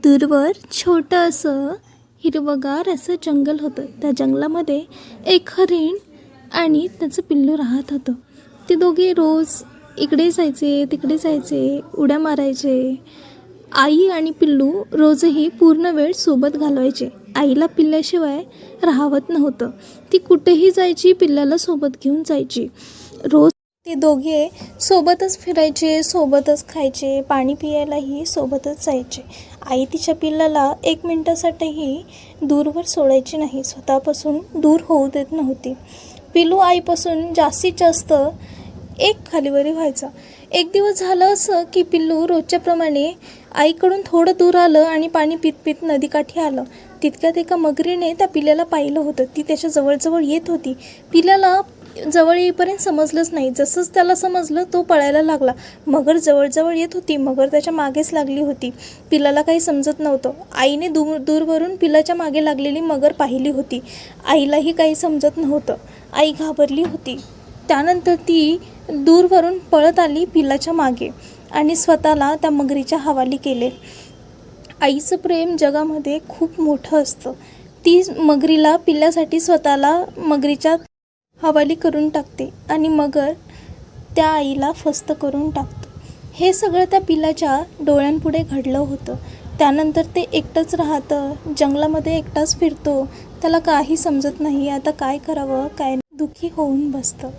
दूरवर छोटं असं हिरवंगार असं जंगल होतं. त्या जंगलामध्ये एक हरीण आणि त्याचं पिल्लू राहत होतं. ते दोघे रोज इकडे जायचे तिकडे जायचे, उड्या मारायचे. आई आणि पिल्लू रोजही पूर्ण वेळ सोबत घालवायचे. आईला पिल्ल्याशिवाय राहावत नव्हतं. ती कुठेही जायची, पिल्ल्याला सोबत घेऊन जायची. रोज ते दोघे सोबतच फिरायचे, सोबतच खायचे, पाणी पियायलाही सोबतच जायचे. आई तिच्या पिल्लाला 1 मिनिटासाठीही दूरवर सोडायची नाही, स्वतःपासून दूर होऊ देत नव्हती. पिल्लू आईपासून जास्तीत जास्त 1 खालीवरी व्हायचा. एक दिवस झालं असं की पिल्लू रोजच्याप्रमाणे आईकडून थोडं दूर आलं आणि पाणी पित पित नदीकाठी आलं. तितक्यात एका मगरीने त्या पिल्ल्याला पाहिलं होतं. ती त्याच्या जवळजवळ येत होती. पिल्ल्याला जवळ येईपर्यंत समजलंच नाही. जसंच त्याला समजलं तो पळायला लागला. मगर जवळजवळ येत होती. मगर त्याच्या मागेच लागली होती. पिल्लाला काही समजत नव्हतं. आईने दूरवरून पिल्लाच्या मागे लागलेली मगर पाहिली होती. आईलाही काही समजत नव्हतं. आई घाबरली होती. त्यानंतर ती दूरवरून पळत आली पिल्लाच्या मागे आणि स्वतःला त्या मगरीच्या हवाली केले. आईचं प्रेम जगामध्ये खूप मोठं असतं. ती मगरीला पिल्ल्यासाठी स्वतःला मगरीच्या हवाली करून टाकते आणि मगर त्या आईला फस्त करून टाकतो. हे सगळं त्या पिल्लाच्या डोळ्यांपुढे घडलं होतं. त्यानंतर ते एकटंच राहतं, जंगलामध्ये एकटाच फिरतो. त्याला काही समजत नाही, आता काय करावं काय. दुःखी होऊन बसतं.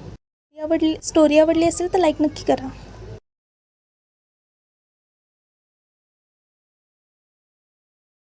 स्टोरी आवडली असेल तर लाईक नक्की करा.